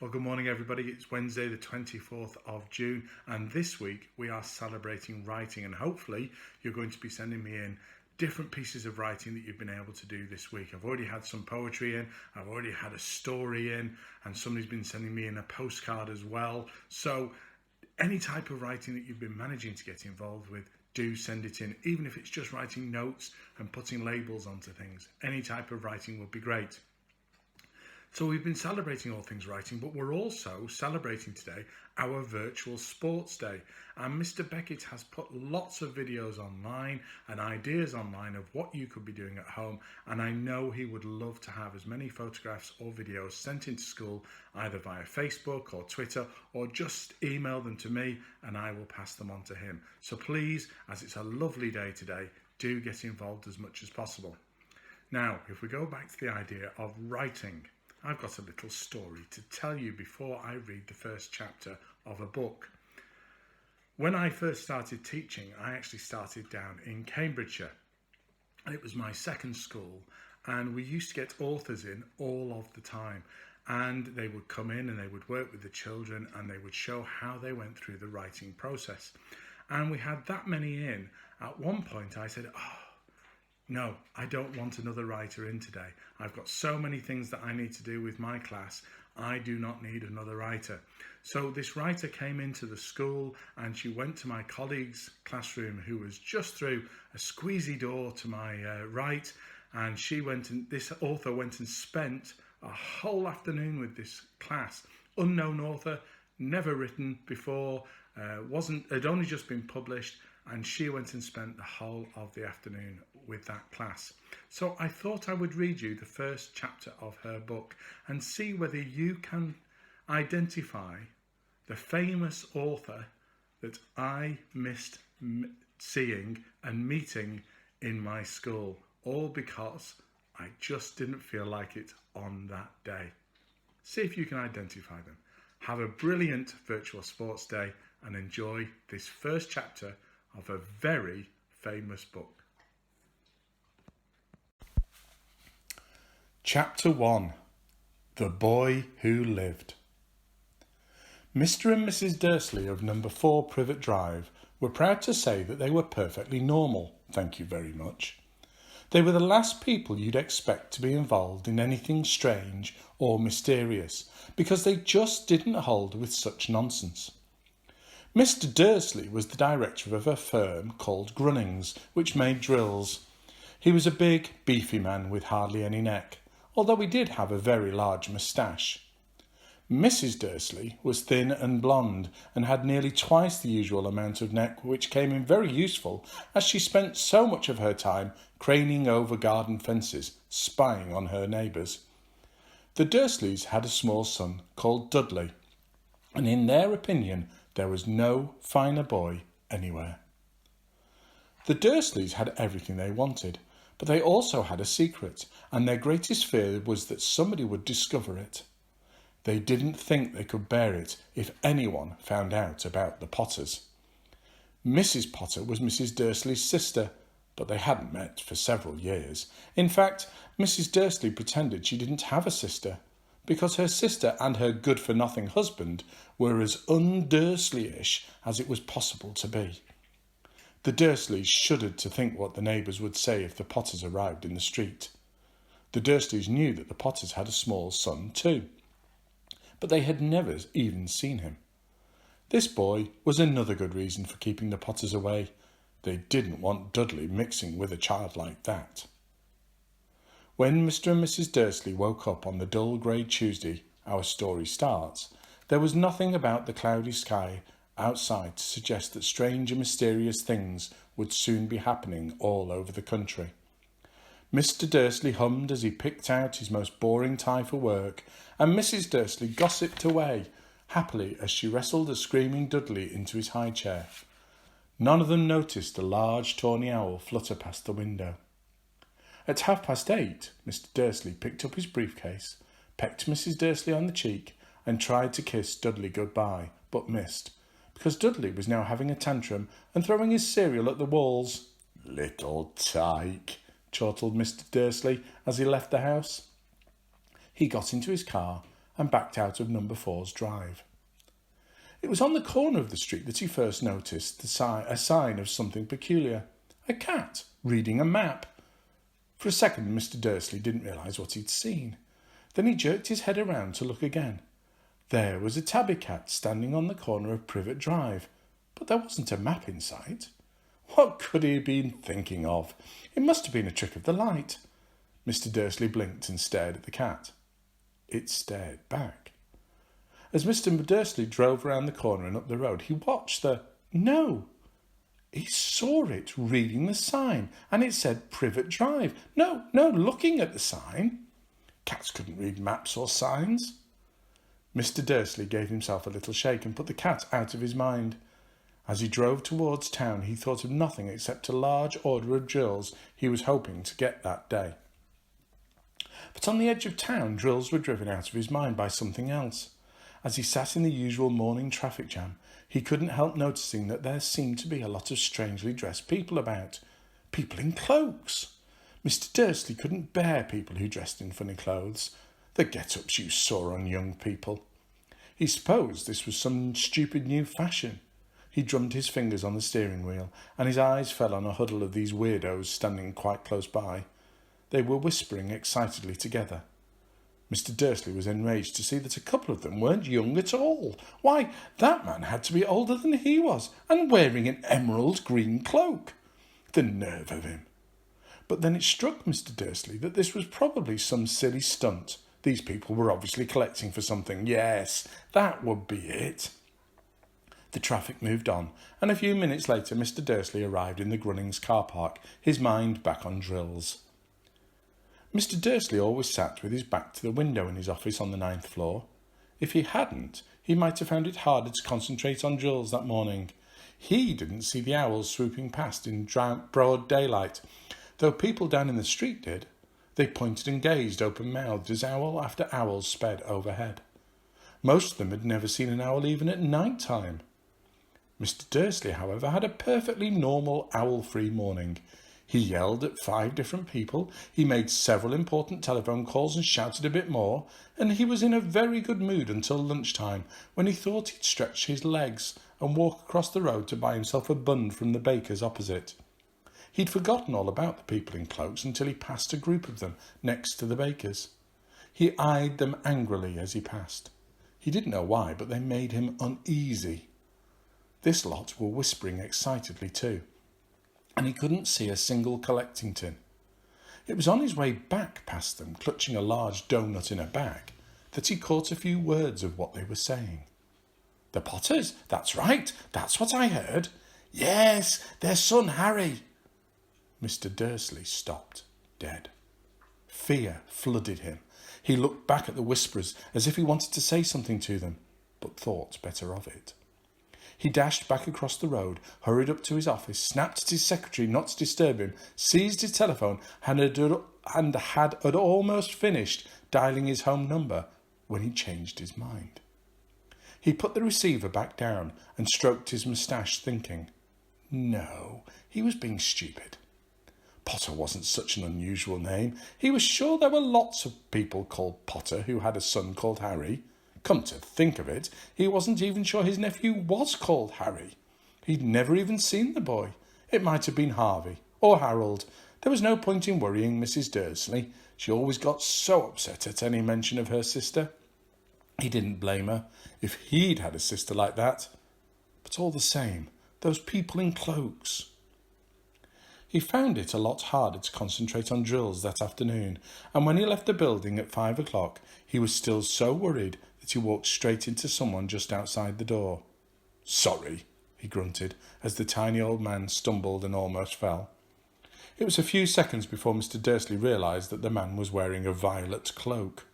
Well, good morning, everybody. It's Wednesday, the 24th of June, and this week we are celebrating writing, and hopefully you're going to be sending me in different pieces of writing that you've been able to do this week. I've already had some poetry in, I've already had a story in, and somebody's been sending me in a postcard as well. So any type of writing that you've been managing to get involved with, do send it in, even if it's just writing notes and putting labels onto things. Any type of writing would be great. So we've been celebrating all things writing, but we're also celebrating today our virtual sports day. And Mr. Beckett has put lots of videos online and ideas online of what you could be doing at home. And I know he would love to have as many photographs or videos sent into school, either via Facebook or Twitter, or just email them to me and I will pass them on to him. So please, as it's a lovely day today, do get involved as much as possible. Now, if we go back to the idea of writing, I've got a little story to tell you before I read the first chapter of a book. When I first started teaching, I actually started down in Cambridgeshire. It was my second school, and we used to get authors in all of the time. And they would come in and they would work with the children and they would show how they went through the writing process. And we had that many in. At one point I said, no, I don't want another writer in today. I've got so many things that I need to do with my class. I do not need another writer. So this writer came into the school and she went to my colleague's classroom, who was just through a squeezy door to my right. And this author went and spent a whole afternoon with this class. Unknown author, never written before, had only just been published. And she went and spent the whole of the afternoon with that class. So I thought I would read you the first chapter of her book and see whether you can identify the famous author that I missed seeing and meeting in my school, all because I just didn't feel like it on that day. See if you can identify them. Have a brilliant virtual sports day and enjoy this first chapter of a very famous book. Chapter 1. The Boy Who Lived. Mr. and Mrs. Dursley of number 4 Privet Drive were proud to say that they were perfectly normal, thank you very much. They were the last people you'd expect to be involved in anything strange or mysterious, because they just didn't hold with such nonsense. Mr. Dursley was the director of a firm called Grunnings, which made drills. He was a big, beefy man with hardly any neck, although he did have a very large moustache. Mrs. Dursley was thin and blonde, and had nearly twice the usual amount of neck, which came in very useful, as she spent so much of her time craning over garden fences, spying on her neighbours. The Dursleys had a small son called Dudley, and in their opinion, there was no finer boy anywhere. The Dursleys had everything they wanted, but they also had a secret, and their greatest fear was that somebody would discover it. They didn't think they could bear it if anyone found out about the Potters. Mrs. Potter was Mrs. Dursley's sister, but they hadn't met for several years. In fact, Mrs. Dursley pretended she didn't have a sister, because her sister and her good-for-nothing husband were as un-Dursley-ish as it was possible to be. The Dursleys shuddered to think what the neighbours would say if the Potters arrived in the street. The Dursleys knew that the Potters had a small son too, but they had never even seen him. This boy was another good reason for keeping the Potters away. They didn't want Dudley mixing with a child like that. When Mr. and Mrs. Dursley woke up on the dull grey Tuesday our story starts, there was nothing about the cloudy sky outside to suggest that strange and mysterious things would soon be happening all over the country. Mr. Dursley hummed as he picked out his most boring tie for work, and Mrs. Dursley gossiped away happily as she wrestled a screaming Dudley into his high chair. None of them noticed a large tawny owl flutter past the window. At 8:30, Mr. Dursley picked up his briefcase, pecked Mrs. Dursley on the cheek, and tried to kiss Dudley goodbye, but missed, because Dudley was now having a tantrum and throwing his cereal at the walls. "Little tyke," chortled Mr. Dursley as he left the house. He got into his car and backed out of number 4's drive. It was on the corner of the street that he first noticed a sign of something peculiar. A cat reading a map. For a second, Mr. Dursley didn't realise what he'd seen. Then he jerked his head around to look again. There was a tabby cat standing on the corner of Privet Drive, but there wasn't a map in sight. What could he have been thinking of? It must have been a trick of the light. Mr. Dursley blinked and stared at the cat. It stared back. As Mr. Dursley drove round the corner and up the road, he watched No! He saw it reading the sign, and it said Privet Drive. No, looking at the sign. Cats couldn't read maps or signs. Mr. Dursley gave himself a little shake and put the cat out of his mind. As he drove towards town, he thought of nothing except a large order of drills he was hoping to get that day. But on the edge of town, drills were driven out of his mind by something else. As he sat in the usual morning traffic jam, he couldn't help noticing that there seemed to be a lot of strangely dressed people about. People in cloaks. Mr. Dursley couldn't bear people who dressed in funny clothes. The get-ups you saw on young people. He supposed this was some stupid new fashion. He drummed his fingers on the steering wheel, and his eyes fell on a huddle of these weirdos standing quite close by. They were whispering excitedly together. Mr. Dursley was enraged to see that a couple of them weren't young at all. Why, that man had to be older than he was, and wearing an emerald green cloak. The nerve of him! But then it struck Mr. Dursley that this was probably some silly stunt. These people were obviously collecting for something. Yes, that would be it. The traffic moved on, and a few minutes later Mr. Dursley arrived in the Grunnings car park, his mind back on drills. Mr. Dursley always sat with his back to the window in his office on the 9th floor. If he hadn't, he might have found it harder to concentrate on drills that morning. He didn't see the owls swooping past in broad daylight, though people down in the street did. They pointed and gazed open-mouthed as owl after owl sped overhead. Most of them had never seen an owl even at night time. Mr. Dursley, however, had a perfectly normal owl-free morning. He yelled at 5 different people, he made several important telephone calls and shouted a bit more, and he was in a very good mood until lunchtime, when he thought he'd stretch his legs and walk across the road to buy himself a bun from the baker's opposite. He'd forgotten all about the people in cloaks until he passed a group of them next to the baker's. He eyed them angrily as he passed. He didn't know why, but they made him uneasy. This lot were whispering excitedly too, and he couldn't see a single collecting tin. It was on his way back past them, clutching a large doughnut in a bag, that he caught a few words of what they were saying. The Potters? That's right, that's what I heard. Yes, their son Harry. Mr. Dursley stopped dead. Fear flooded him. He looked back at the whisperers as if he wanted to say something to them, but thought better of it. He dashed back across the road, hurried up to his office, snapped at his secretary not to disturb him, seized his telephone, and had almost finished dialing his home number when he changed his mind. He put the receiver back down and stroked his moustache, thinking, no, he was being stupid. Potter wasn't such an unusual name. He was sure there were lots of people called Potter who had a son called Harry. Come to think of it, he wasn't even sure his nephew was called Harry. He'd never even seen the boy. It might have been Harvey or Harold. There was no point in worrying Mrs. Dursley. She always got so upset at any mention of her sister. He didn't blame her if he'd had a sister like that. But all the same, those people in cloaks. He found it a lot harder to concentrate on drills that afternoon, and when he left the building at 5 o'clock, he was still so worried that he walked straight into someone just outside the door. Sorry, he grunted, as the tiny old man stumbled and almost fell. It was a few seconds before Mr. Dursley realised that the man was wearing a violet cloak.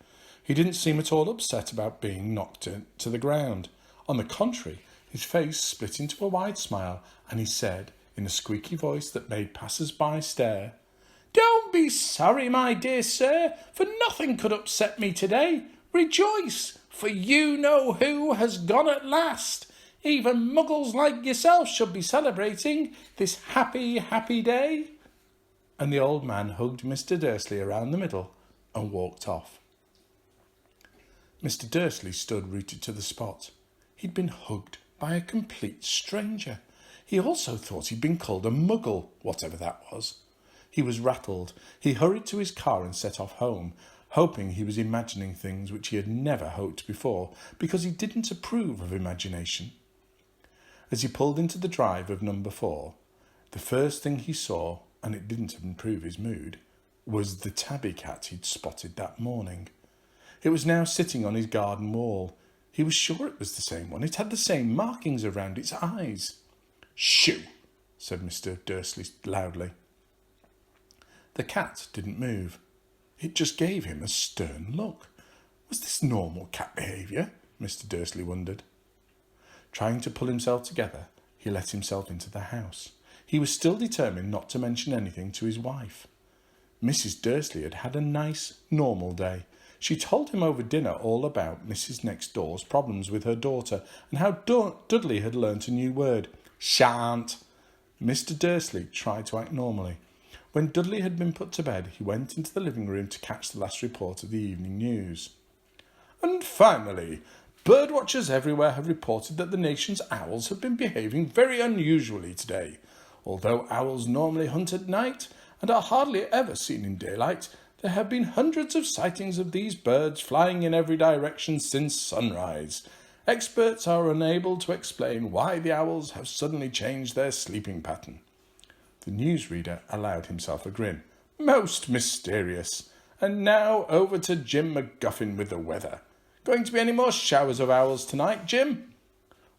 He didn't seem at all upset about being knocked to the ground. On the contrary, his face split into a wide smile, and he said, in a squeaky voice that made passers-by stare, "Don't be sorry, my dear sir, for nothing could upset me today. Rejoice, for you know who has gone at last. Even muggles like yourself should be celebrating this happy, happy day." And the old man hugged Mr. Dursley around the middle and walked off. Mr. Dursley stood rooted to the spot. He'd been hugged by a complete stranger. He also thought he'd been called a muggle, whatever that was. He was rattled. He hurried to his car and set off home, hoping he was imagining things which he had never hoped before, because he didn't approve of imagination. As he pulled into the drive of number 4, the first thing he saw, and it didn't improve his mood, was the tabby cat he'd spotted that morning. It was now sitting on his garden wall. He was sure it was the same one. It had the same markings around its eyes. "Shoo!" said Mr. Dursley loudly. The cat didn't move. It just gave him a stern look. Was this normal cat behaviour? Mr. Dursley wondered. Trying to pull himself together, he let himself into the house. He was still determined not to mention anything to his wife. Mrs. Dursley had had a nice, normal day. She told him over dinner all about Mrs. Next Door's problems with her daughter and how Dudley had learnt a new word, shan't. Mr. Dursley tried to act normally. When Dudley had been put to bed, he went into the living room to catch the last report of the evening news. And finally, birdwatchers everywhere have reported that the nation's owls have been behaving very unusually today. Although owls normally hunt at night and are hardly ever seen in daylight, there have been hundreds of sightings of these birds flying in every direction since sunrise. Experts are unable to explain why the owls have suddenly changed their sleeping pattern. The newsreader allowed himself a grin. Most mysterious. And now over to Jim McGuffin with the weather. Going to be any more showers of owls tonight, Jim?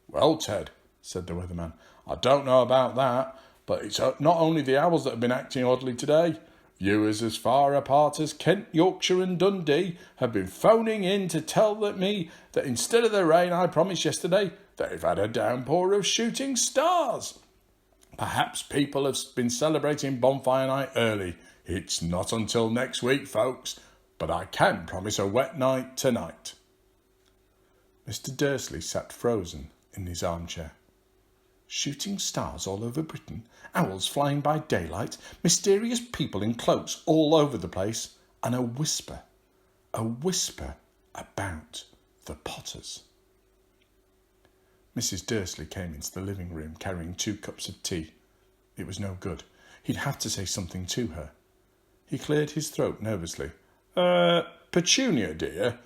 Well, Ted, said the weatherman, I don't know about that, but it's not only the owls that have been acting oddly today. Viewers as far apart as Kent, Yorkshire and Dundee have been phoning in to tell me that instead of the rain I promised yesterday, they've had a downpour of shooting stars. Perhaps people have been celebrating Bonfire Night early. It's not until next week, folks, but I can promise a wet night tonight. Mr. Dursley sat frozen in his armchair. Shooting stars all over Britain, owls flying by daylight, mysterious people in cloaks all over the place, and a whisper about the Potters. Mrs. Dursley came into the living room carrying 2 cups of tea. It was no good. He'd have to say something to her. He cleared his throat nervously. Petunia, dear,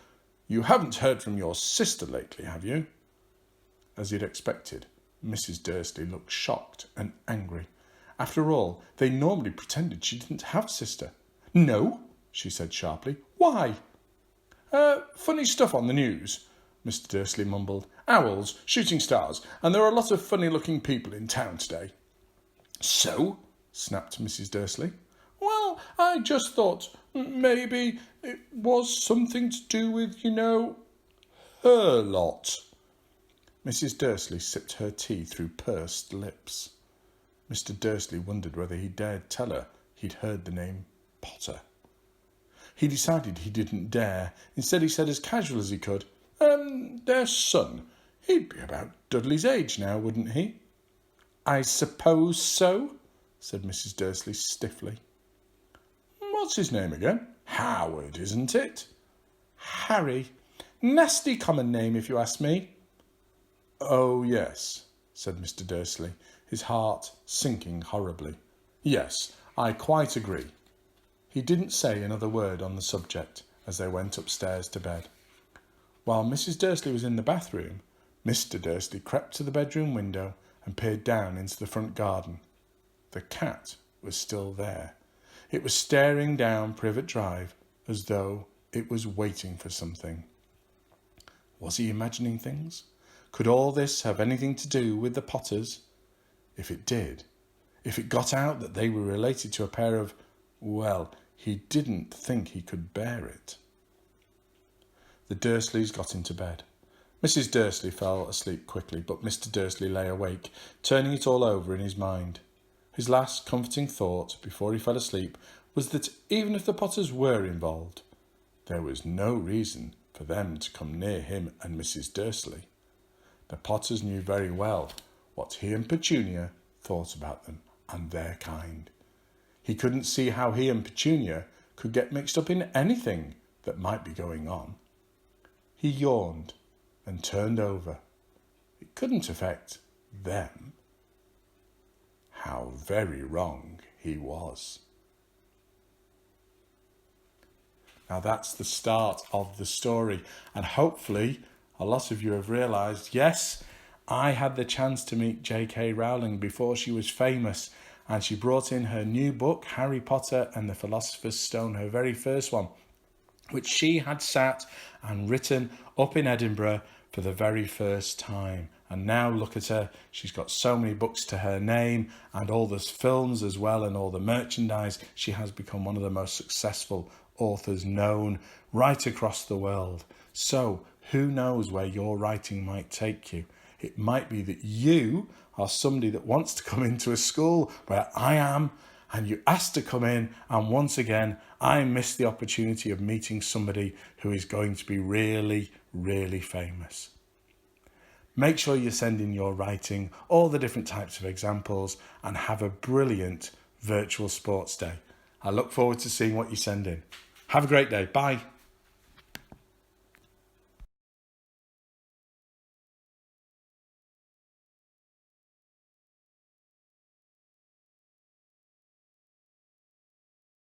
you haven't heard from your sister lately, have you? As he'd expected, Mrs. Dursley looked shocked and angry. After all, they normally pretended she didn't have a sister. No, she said sharply. Why? Funny stuff on the news, Mr. Dursley mumbled. Owls, shooting stars, and there are a lot of funny-looking people in town today. So? Snapped Mrs. Dursley. Well, I just thought maybe it was something to do with, her lot. Mrs. Dursley sipped her tea through pursed lips. Mr. Dursley wondered whether he dared tell her he'd heard the name Potter. He decided he didn't dare. Instead, he said as casual as he could, their son. He'd be about Dudley's age now, wouldn't he? I suppose so, said Mrs. Dursley stiffly. What's his name again? Howard, isn't it? Harry. Nasty common name, if you ask me. Oh, yes, said Mr. Dursley, his heart sinking horribly. Yes, I quite agree. He didn't say another word on the subject as they went upstairs to bed. While Mrs. Dursley was in the bathroom, Mr. Dursley crept to the bedroom window and peered down into the front garden. The cat was still there. It was staring down Privet Drive as though it was waiting for something. Was he imagining things? Could all this have anything to do with the Potters? If it did, if it got out that they were related to a pair of, well, he didn't think he could bear it. The Dursleys got into bed. Mrs. Dursley fell asleep quickly, but Mr. Dursley lay awake, turning it all over in his mind. His last comforting thought before he fell asleep was that even if the Potters were involved, there was no reason for them to come near him and Mrs. Dursley. The Potters knew very well what he and Petunia thought about them and their kind. He couldn't see how he and Petunia could get mixed up in anything that might be going on. He yawned and turned over. It couldn't affect them. How very wrong he was. Now that's the start of the story, and hopefully a lot of you have realised, yes, I had the chance to meet J.K. Rowling before she was famous, and she brought in her new book, Harry Potter and the Philosopher's Stone, her very first one, which she had sat and written up in Edinburgh for the very first time. And now look at her, she's got so many books to her name, and all those films as well, and all the merchandise. She has become one of the most successful authors known right across the world. So who knows where your writing might take you? It might be that you are somebody that wants to come into a school where I am, and you asked to come in, and once again I missed the opportunity of meeting somebody who is going to be really, really famous. Make sure you send in your writing, all the different types of examples, and have a brilliant virtual sports day. I look forward to seeing what you send in. Have a great day. Bye.